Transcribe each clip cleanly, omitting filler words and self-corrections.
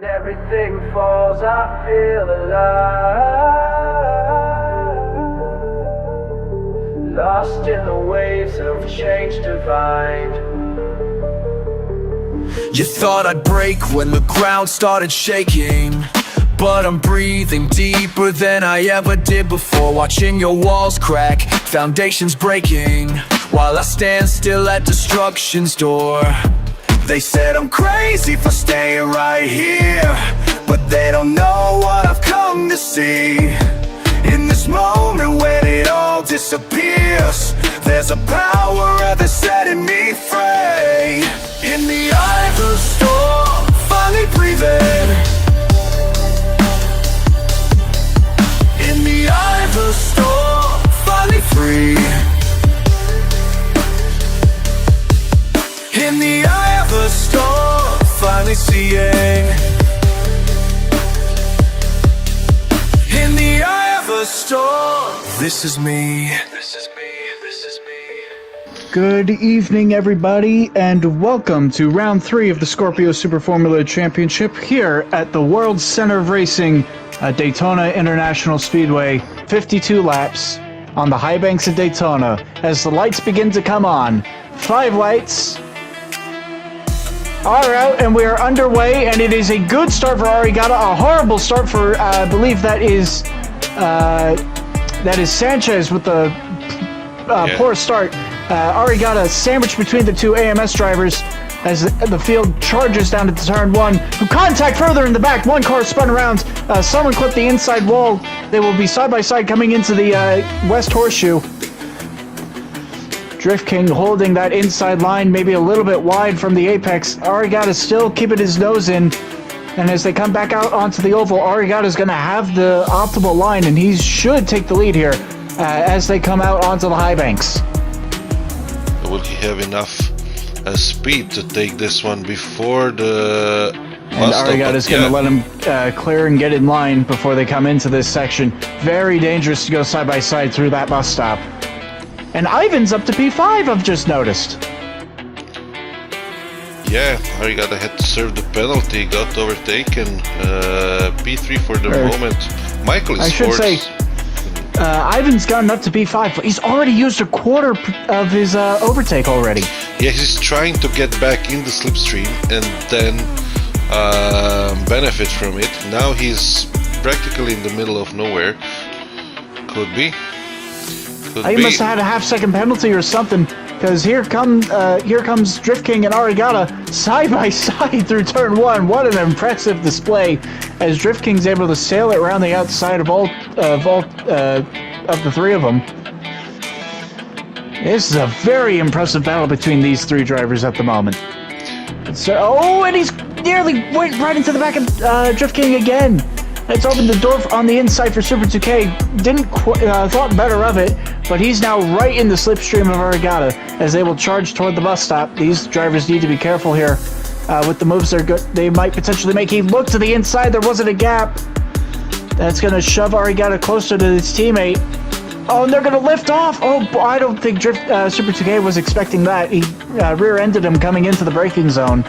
Everything falls, I feel alive. Lost in the waves of change divine. You thought I'd break when the ground started shaking, but I'm breathing deeper than I ever did before. Watching your walls crack, foundations breaking, while I stand still at destruction's door. They said I'm crazy for staying right here, but they don't know what I've come to see. In this moment when it all disappears, there's a power that's setting me free. In the eye of the storm, finally breathing. In the eye of the storm, finally free. In the eye of the storm, finally seeing. In the eye of the storm, this is me. This is me. This is me. Good evening, everybody, and welcome to round 3 of the Scorpio Superformula Championship here at the World Center of Racing at Daytona International Speedway. 52 laps on the high banks of Daytona as the lights begin to come on. 5 lights are out, and we are underway, and it is a good start for Arigata, a horrible start for, I believe that is Sanchez with the poor start. Arigata sandwiched between the two AMS drivers as the field charges down to turn 1. Contact further in the back, one car spun around, someone clipped the inside wall. They will be side by side coming into the West Horseshoe. Drift King holding that inside line, maybe a little bit wide from the apex. Arigata still keeping his nose in, and as they come back out onto the oval, Arigata is going to have the optimal line, and he should take the lead here as they come out onto the high banks. Will he have enough speed to take this one before the and Arigata is going to let him clear and get in line before they come into this section. Very dangerous to go side by side through that bus stop. And Ivan's up to P5, I've just noticed. Yeah, Arigata had to serve the penalty, got overtaken. P3 for the moment. Michael is fourth. I should say, Ivan's gotten up to P5, but he's already used a quarter of his overtake already. Yeah, he's trying to get back in the slipstream and then benefit from it. Now he's practically in the middle of nowhere. Could be. He must have had a half-second penalty or something, because here comes Drift King and Arigata side by side through turn 1. What an impressive display, as Drift King's able to sail it around the outside of the three of them. This is a very impressive battle between these three drivers at the moment. So, and he's nearly went right into the back of Drift King again. It's opened the door on the inside for Super 2K. Didn't thought better of it, but he's now right in the slipstream of Arigata as they will charge toward the bus stop. These drivers need to be careful here with the moves they might potentially make. He looked to the inside. There wasn't a gap. That's going to shove Arigata closer to his teammate. Oh, and they're going to lift off. Oh, I don't think Super 2K was expecting that. He rear-ended him coming into the braking zone.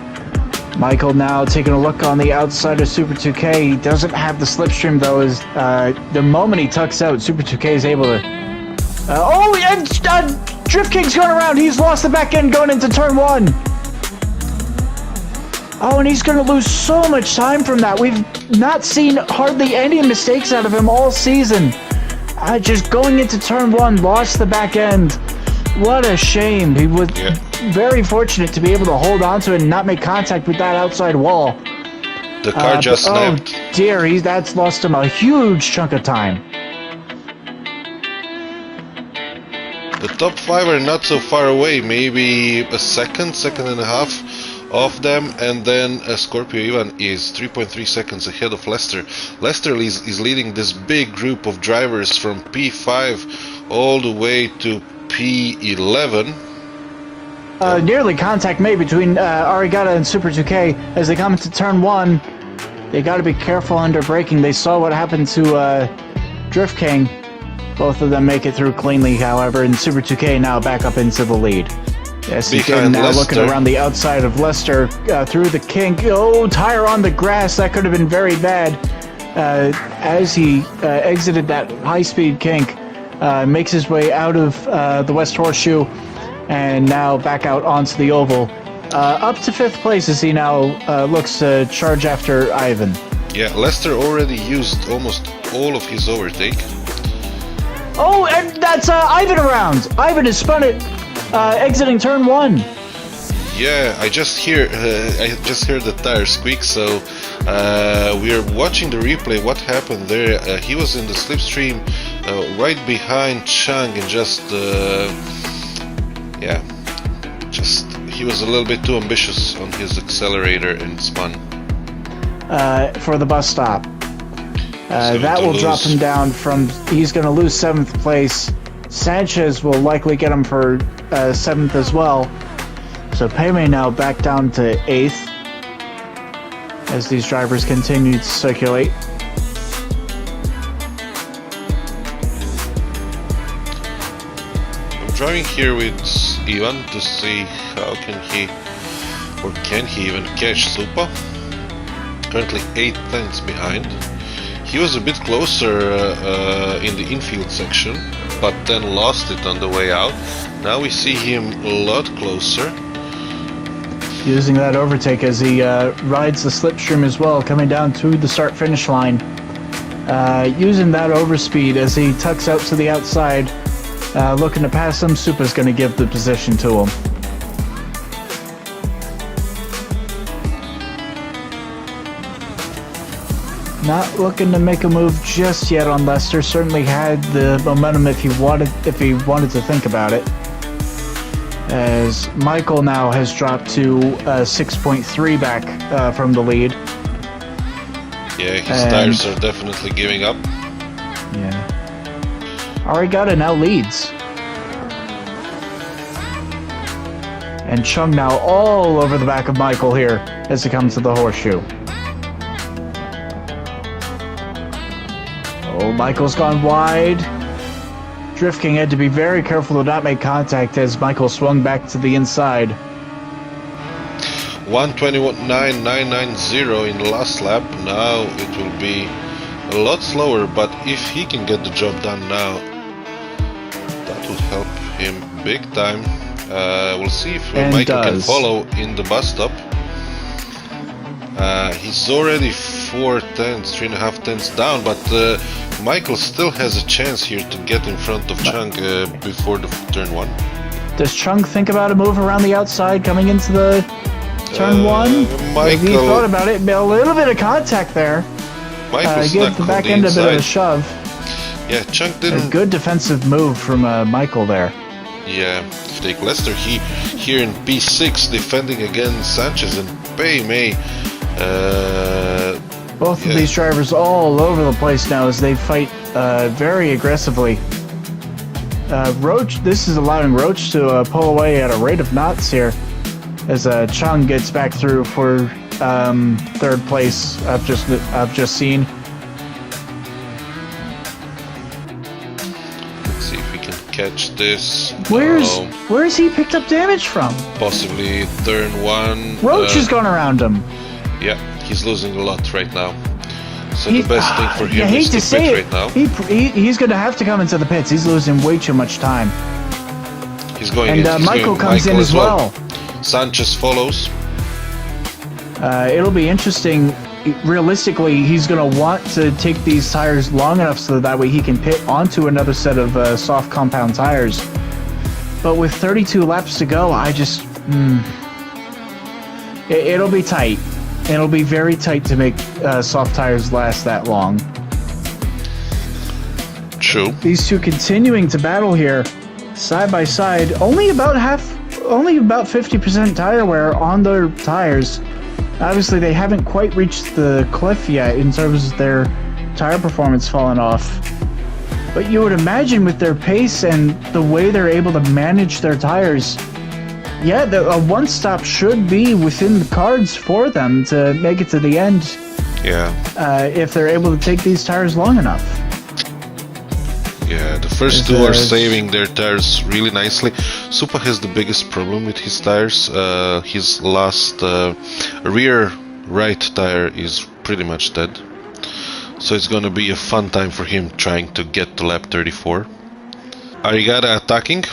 Michael now taking a look on the outside of Super 2K. He doesn't have the slipstream though, as the moment he tucks out, Super 2K is able to... and Drift King's going around. He's lost the back end going into turn 1. Oh, and he's going to lose so much time from that. We've not seen hardly any mistakes out of him all season. Just going into turn 1, lost the back end. What a shame. He was very fortunate to be able to hold on to it and not make contact with that outside wall. The car just snapped. Oh dear, that's lost him a huge chunk of time. The top 5 are not so far away, maybe a second and a half of them, and then Scorpio Ivan is 3.3 seconds ahead of Lester. Lester is leading this big group of drivers from P5 all the way to P11. Nearly contact made between Arigata and Super 2K as they come into turn 1. They got to be careful under braking. They saw what happened to Drift King. Both of them make it through cleanly, however, and Super 2K now back up into the lead. Yes, he did. behind Now looking Lester. around the outside of Lester through the kink. Oh, tire on the grass. That could have been very bad. As he exited that high-speed kink, makes his way out of the West Horseshoe, and now back out onto the oval. Up to 5th place as he now looks to charge after Ivan. Yeah, Lester already used almost all of his overtake. Oh, and that's Ivan around. Ivan has spun it, exiting turn 1. Yeah, I just heard the tire squeak. So we are watching the replay. What happened there? He was in the slipstream, right behind Chang, and just he was a little bit too ambitious on his accelerator and spun. For the bus stop. going That to will drop lose. him down from... He's going to lose 7th place. Sanchez will likely get him for 7th as well. So Payme now back down to 8th as these drivers continue to circulate. I'm driving here with Ivan to see how can he even catch Supa. Currently 8 tenths behind. He was a bit closer in the infield section, but then lost it on the way out. Now we see him a lot closer. Using that overtake as he rides the slipstream as well, coming down to the start-finish line. Using that overspeed as he tucks out to the outside, looking to pass him. Supa's going to give the position to him. Not looking to make a move just yet on Lester. Certainly had the momentum if he wanted to think about it. As Michael now has dropped to 6.3 back from the lead. Yeah, his tires are definitely giving up. Yeah. Arigata now leads. And Chung now all over the back of Michael here as he comes to the horseshoe. Oh, Michael's gone wide. Drift King had to be very careful to not make contact as Michael swung back to the inside. 1:21.990 in the last lap. Now it will be a lot slower, but if he can get the job done now, that would help him big time. We'll see if Michael can follow in the bus stop. He's already 3.5 tenths down, but Michael still has a chance here to get in front of Chung before the turn 1. Does Chung think about a move around the outside coming into the turn 1? Michael, He thought about it, a little bit of contact there. Michael's Give the back end a bit of a shove. Yeah, Chung A didn't. good defensive move from Michael there. Yeah, take Lester. He here in P6 defending against Sanchez and Payme. Both of these drivers all over the place now as they fight very aggressively. Roach, this is allowing Roach to pull away at a rate of knots here as Chung gets back through for 3rd place. I've just seen. Let's see if we can catch this. Where's he picked up damage from? Possibly turn 1. Roach has gone around him. Yeah, he's losing a lot right now. So the best thing for him I hate is to to say pit it. right now. He's going to have to come into the pits. He's losing way too much time. He's going And in. He's Michael going comes in as well. Sanchez follows. It'll be interesting. Realistically, he's going to want to take these tires long enough so that way he can pit onto another set of soft compound tires. But with 32 laps to go, I just... It'll be tight. It'll be very tight to make soft tires last that long. True. These two continuing to battle here, side by side. Only about 50% tire wear on their tires. Obviously, they haven't quite reached the cliff yet in terms of their tire performance falling off. But you would imagine with their pace and the way they're able to manage their tires, yeah, a one-stop should be within the cards for them to make it to the end. Yeah. If they're able to take these tires long enough. Yeah, the first two are saving their tires really nicely. Supa has the biggest problem with his tires. His last rear right tire is pretty much dead. So it's gonna be a fun time for him trying to get to lap 34. Arigada attacking.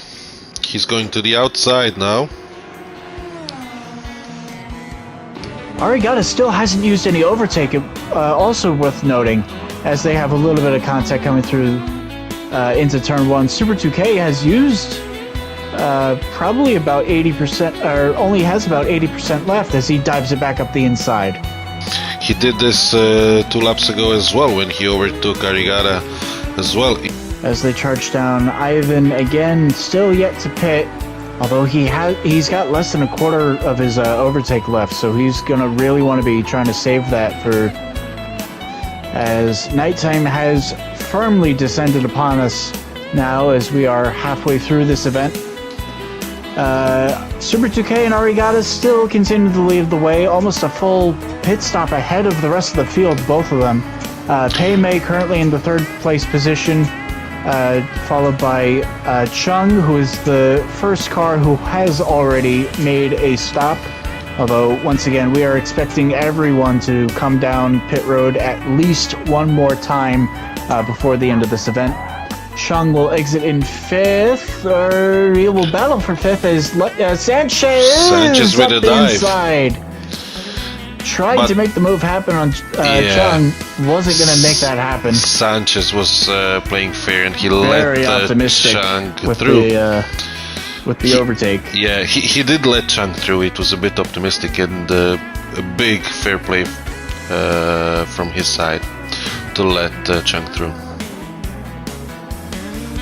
He's going to the outside now. Arigada still hasn't used any overtake, also worth noting, as they have a little bit of contact coming through into turn 1. Super 2K has used probably about 80%, or only has about 80% left as he dives it back up the inside. He did this 2 laps ago as well when he overtook Arigada as well. As they charge down, Ivan again still yet to pit. Although he's got less than a quarter of his overtake left, so he's gonna really want to be trying to save that for as nighttime has firmly descended upon us now as we are halfway through this event. Super 2K and Arigada still continue to lead the way, almost a full pit stop ahead of the rest of the field, both of them. Pei Mei currently in the 3rd place position. Followed by Chung, who is the first car who has already made a stop. Although, once again, we are expecting everyone to come down pit road at least one more time before the end of this event. Chung will exit in 5th, or he will battle for 5th as Sanchez with a dive. Inside. Tried to make the move happen on Chung, wasn't going to make that happen. Sanchez was playing fair and he Very let optimistic Chung with through. With the overtake. Yeah, he did let Chung through. It was a bit optimistic and a big fair play from his side to let Chung through.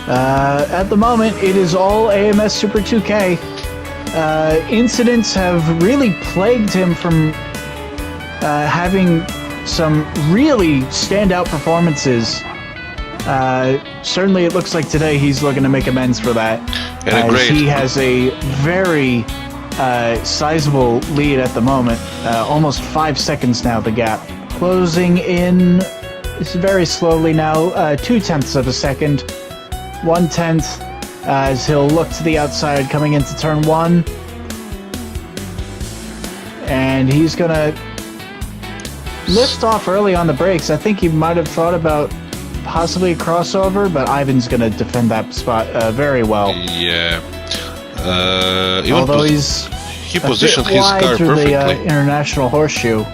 At the moment, it is all AMS Super 2K. Incidents have really plagued him from having some really standout performances. Certainly it looks like today he's looking to make amends for that. He has a very sizable lead at the moment. Almost 5 seconds now, the gap. Closing in very slowly now, 0.2 of a second. 1/10 as he'll look to the outside coming into turn 1. And he's gonna lift off early on the brakes. I think he might have thought about possibly a crossover, but Ivan's going to defend that spot very well. Yeah. Although he's he positioned his wide car through perfectly. The international horseshoe.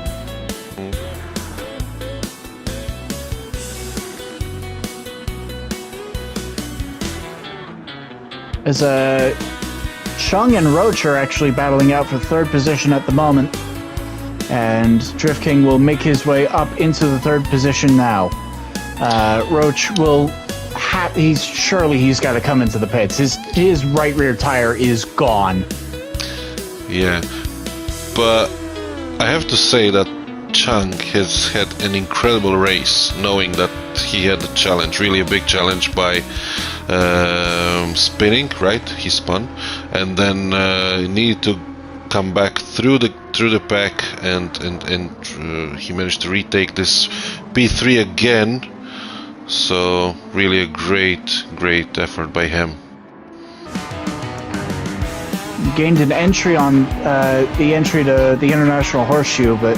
As Chung and Roach are actually battling out for 3rd position at the moment. And Drift King will make his way up into the 3rd position now. Roach will he's got to come into the pits. His right rear tire is gone. Yeah, but I have to say that Chung has had an incredible race, knowing that he had a challenge, really a big challenge by spinning. Right, he spun, and then needed to come back through the pack, and he managed to retake this P3 again. So really a great effort by him. Gained an entry on the entry to the international horseshoe, but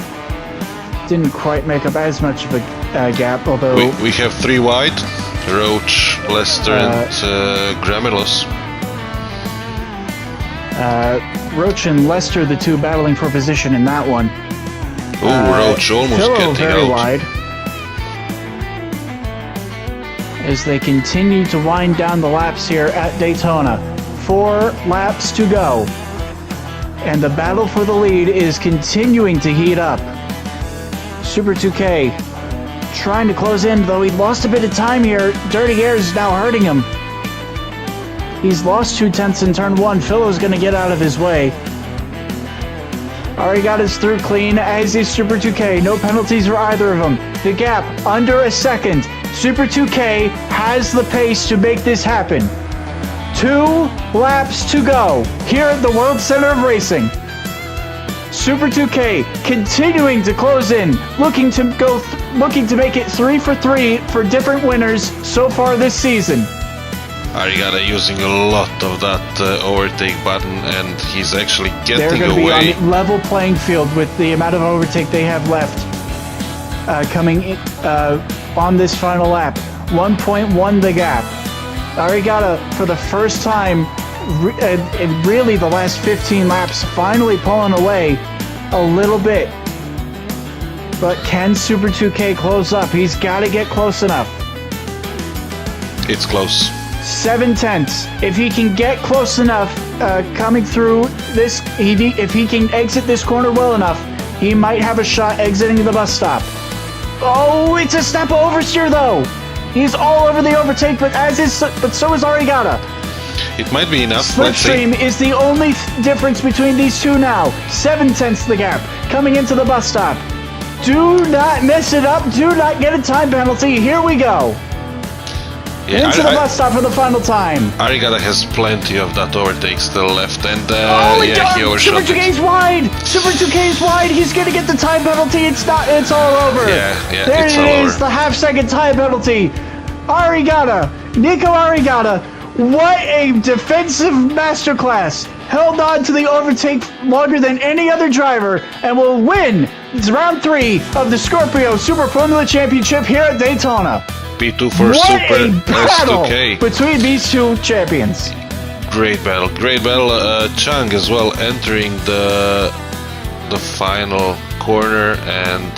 didn't quite make up as much of a gap. Although we have 3 wide: Roach, Lester, and Gramelos. Roach and Lester, the 2 battling for position in that one. Roach almost Philo getting very out. wide. As they continue to wind down the laps here at Daytona. 4 laps to go. And the battle for the lead is continuing to heat up. Super 2K trying to close in, though he lost a bit of time here. Dirty Air is now hurting him. He's lost 0.2 in turn 1. Philo's going to get out of his way. Arigada's through clean, as is Super 2K. No penalties for either of them. The gap under a second. Super 2K has the pace to make this happen. 2 laps to go here at the World Center of Racing. Super 2K continuing to close in, looking to make it 3 for 3 for different winners so far this season. Arigada using a lot of that overtake button, and he's actually They're getting going to be away. on a level playing field with the amount of overtake they have left coming in, on this final lap. 1.1 the gap. Arigada, for the first time in really the last 15 laps, finally pulling away a little bit. But can Super 2K close up? He's got to get close enough. It's close. 7/10. If he can get close enough, coming through this, if he can exit this corner well enough, he might have a shot exiting the bus stop. Oh, it's a step of oversteer though. He's all over the overtake, but so is Arigada. It might be enough. Let's see. Slipstream is the only difference between these two now. 7/10 the gap coming into the bus stop. Do not mess it up. Do not get a time penalty. Here we go. Yeah, Into the bus stop for the final time. Arigada has plenty of that overtake still left, and He he overshot Super 2K's wide. Super 2K's wide. He's gonna get the time penalty. It's all over. Yeah, There it's it all is. over. The half-second time penalty. Arigada, Nico Arigada. What a defensive masterclass. Held on to the overtake longer than any other driver and will win round 3 of the Scorpio Super Formula Championship here at Daytona. P2 for What Super a battle S2K. between these two champions. Great battle. Chang as well entering the final corner and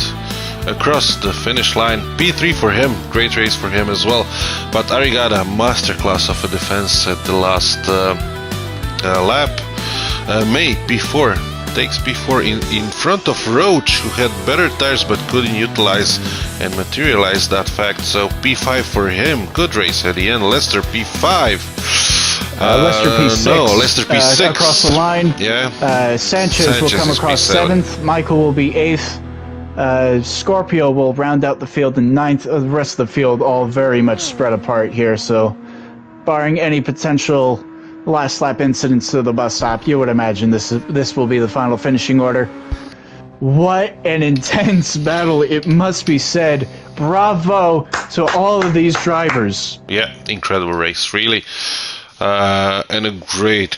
across the finish line. P3 for him. Great race for him as well. But Arigada, masterclass of a defense at the last lap. Takes P4 in front of Roach, who had better tires but couldn't utilize and materialize that fact. So P5 for him. Good race at the end. Lester P5. Lester P6. No, Lester P6. Across the line. Yeah. Sanchez will come is across P7. 7th. Michael will be 8th. Scorpio will round out the field in 9th. The rest of the field all very much spread apart here. So, barring any potential last lap incidents to the bus stop, you would imagine this will be the final finishing order. What an intense battle, it must be said. Bravo to all of these drivers. Yeah, incredible race, really. And a great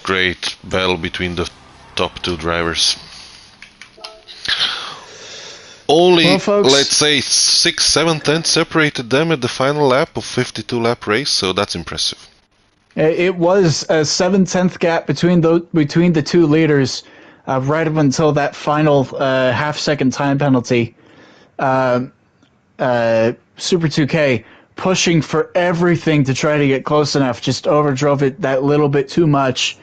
battle between the top two drivers. Only, Well, folks, let's say, 6, 7 tenths separated them at the final lap of 52-lap race, so that's impressive. It was a 7/10 gap between the two leaders, right up until that final half-second time penalty. Super 2K pushing for everything to try to get close enough, just overdrove it that little bit too much.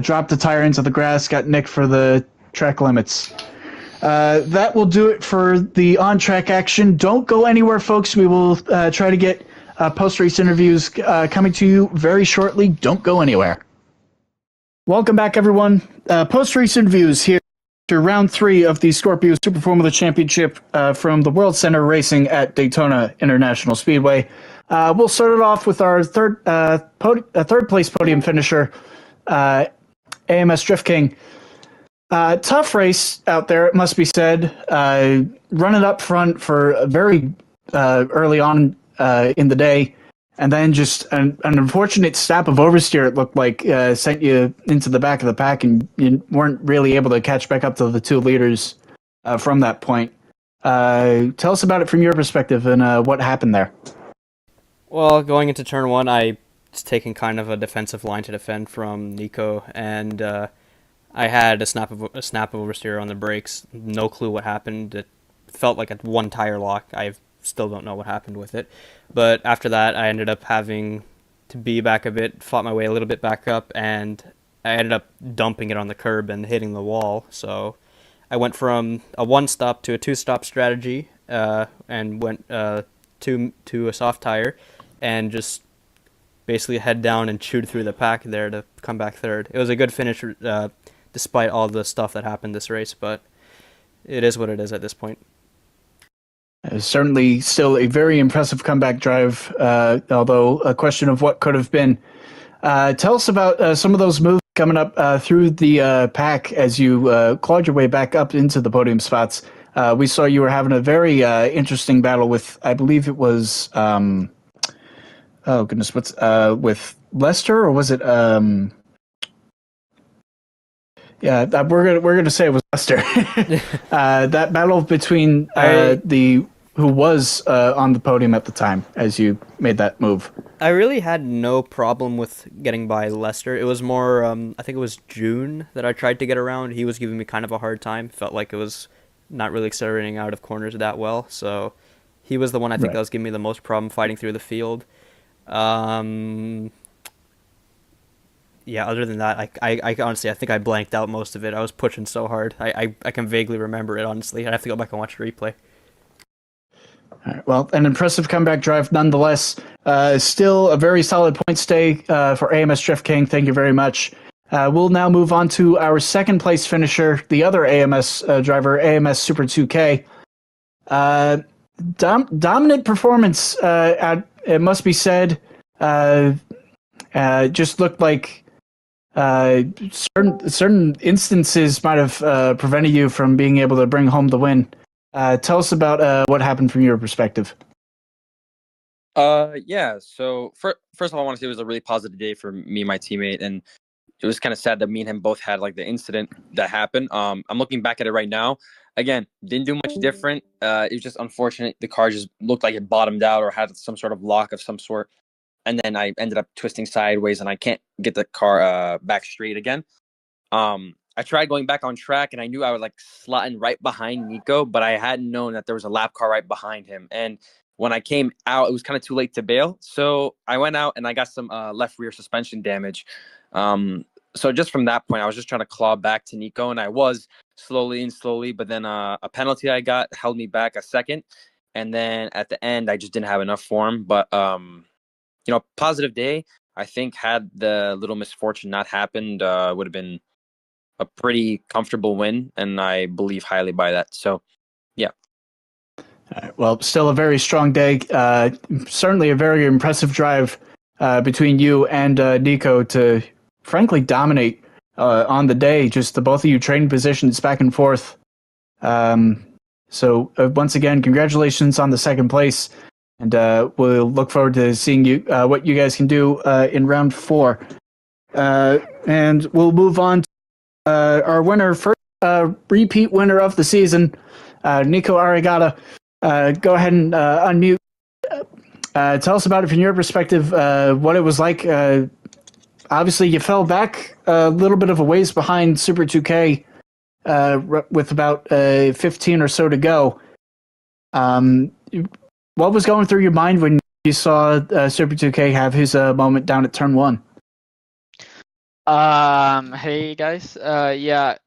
Dropped the tire into the grass, got nicked for the track limits. That will do it for the on-track action. Don't go anywhere, folks. We will try to get post-race interviews coming to you very shortly. Don't go anywhere. Welcome back, everyone. Post-race interviews here to round 3 of the Scorpio Super Formula Championship from the World Center Racing at Daytona International Speedway. We'll start it off with our third place podium finisher, AMS Drift King. Tough race out there, it must be said. Running up front for very early on in the day, and then just an unfortunate snap of oversteer, it looked like, sent you into the back of the pack, and you weren't really able to catch back up to the two leaders from that point. Tell us about it from your perspective and what happened there. Well, going into turn 1, I was taking kind of a defensive line to defend from Nico, and I had a snap of oversteer on the brakes. No clue what happened. It felt like a one tire lock. I still don't know what happened with it. But after that, I ended up having to be back a bit, fought my way a little bit back up, and I ended up dumping it on the curb and hitting the wall. So I went from a one-stop to a two-stop strategy, and went to a soft tire, and just basically head down and chewed through the pack there to come back third. It was a good finish, despite all the stuff that happened this race, but it is what it is at this point. Certainly still a very impressive comeback drive, although a question of what could have been. Tell us about some of those moves coming up through the pack as you clawed your way back up into the podium spots. We saw you were having a very interesting battle with, I believe it was Oh goodness, what's with Leicester, or was it Yeah, we're gonna say it was Leicester. That battle between I the who was on the podium at the time as you made that move. I really had no problem with getting by Lester. It was more, I think it was June that I tried to get around. He was giving me kind of a hard time. Felt like it was not really accelerating out of corners that well. So he was the one I think that Right. was giving me the most problem fighting through the field. Um, yeah, other than that, I honestly, I think I blanked out most of it. I was pushing so hard. I can vaguely remember it, honestly. I'd have to go back and watch the replay. All right, well, an impressive comeback drive nonetheless. Still a very solid point stay for AMS Drift King. Thank you very much. We'll now move on to our second place finisher, the other AMS driver, AMS Super 2K. Dominant performance, it must be said. Just looked like certain instances might have prevented you from being able to bring home the win. Tell us about what happened from your perspective. Yeah. So first of all, I want to say it was a really positive day for me and my teammate, and it was kind of sad that me and him both had like the incident that happened. I'm looking back at it right now. Again, didn't do much different. It was just unfortunate. The car just looked like it bottomed out or had some sort of lock of some sort, and then I ended up twisting sideways, and I can't get the car back straight again. I tried going back on track, and I knew I was like slotting right behind Nico, but I hadn't known that there was a lap car right behind him. And when I came out, it was kind of too late to bail. So I went out and I got some left rear suspension damage. So just from that point, I was just trying to claw back to Nico, and I was slowly. But then a penalty I got held me back a second, and then at the end, I just didn't have enough for him. But positive day. I think had the little misfortune not happened, would have been a pretty comfortable win, and I believe highly by that. So, yeah. Well, still a very strong day. Certainly a very impressive drive between you and Nico to frankly dominate on the day. Just the both of you trading positions back and forth. So once again, congratulations on the second place. And we'll look forward to seeing you what you guys can do in round 4. And we'll move on to our winner, first repeat winner of the season, Nico Arigata. Go ahead and unmute. Tell us about it from your perspective, what it was like. Obviously, you fell back a little bit of a ways behind Super 2K with about 15 or so to go. What was going through your mind when you saw Super 2K have his moment down at turn 1? Hey guys. I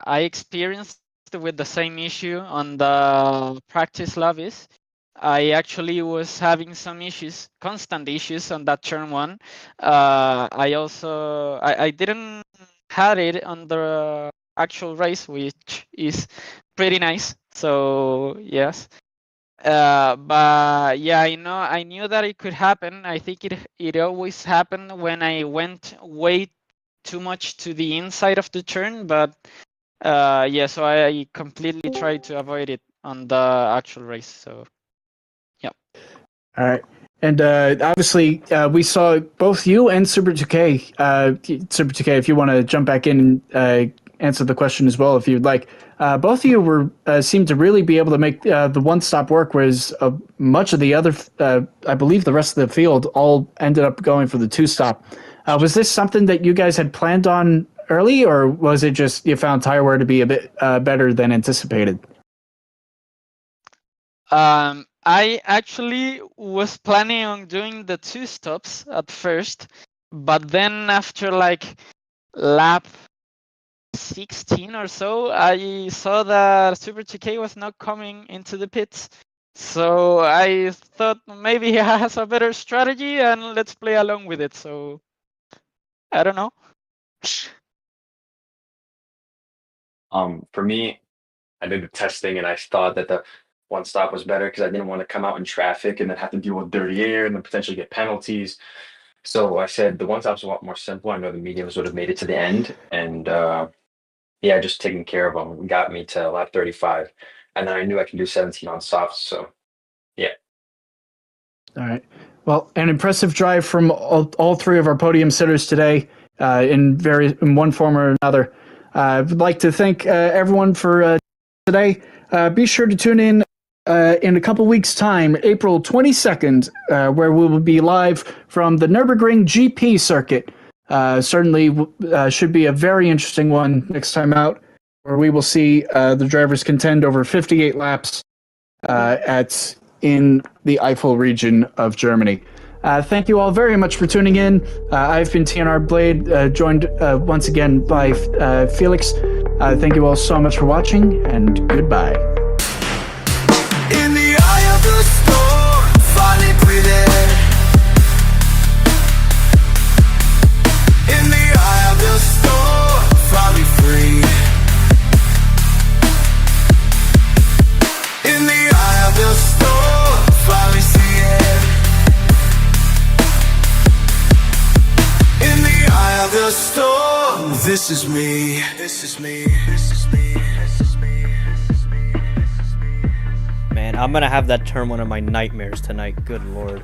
experienced with the same issue on the practice lobbies. I actually was having some issues, constant issues on that turn 1. I didn't had it on the actual race, which is pretty nice. So yes. But yeah, I knew that it could happen. I think it always happened when I went way too much to the inside of the turn. But so I completely tried to avoid it on the actual race. So yeah. All right. And obviously, we saw both you and Super 2K. Super 2K, if you want to jump back in and answer the question as well, if you'd like. Both of you seemed to really be able to make the one-stop work, whereas much of the other, I believe the rest of the field all ended up going for the two-stop. Was this something that you guys had planned on early, or was it just you found tire wear to be a bit better than anticipated? I actually was planning on doing the 2 stops at first, but then after like lap 16 or so, I saw that Super 2K was not coming into the pits. So I thought maybe he has a better strategy and let's play along with it. So I don't know. For me, I did the testing and I thought that the one stop was better because I didn't want to come out in traffic and then have to deal with dirty air and then potentially get penalties. So I said the one stop's a lot more simple. I know the mediums would have made it to the end, and just taking care of them got me to lap 35, and then I knew I can do 17 on softs. So yeah. All right. Well, an impressive drive from all three of our podium sitters today, in one form or another. I would like to thank everyone for today. Be sure to tune in a couple weeks' time, April 22nd, where we will be live from the Nürburgring GP circuit. Certainly should be a very interesting one next time out, where we will see the drivers contend over 58 laps in the Eifel region of Germany. Thank you all very much for tuning in. I've been TNR Blade, joined once again by Felix. Thank you all so much for watching, and goodbye. In the eye of the storm, finally breathing. In the eye of the storm, finally free. In the eye of the storm, finally see it. In the eye of the storm, this is me. This is me. This is me. This is me. This is me. This is me. Man, I'm gonna have that turn one of my nightmares tonight. Good lord.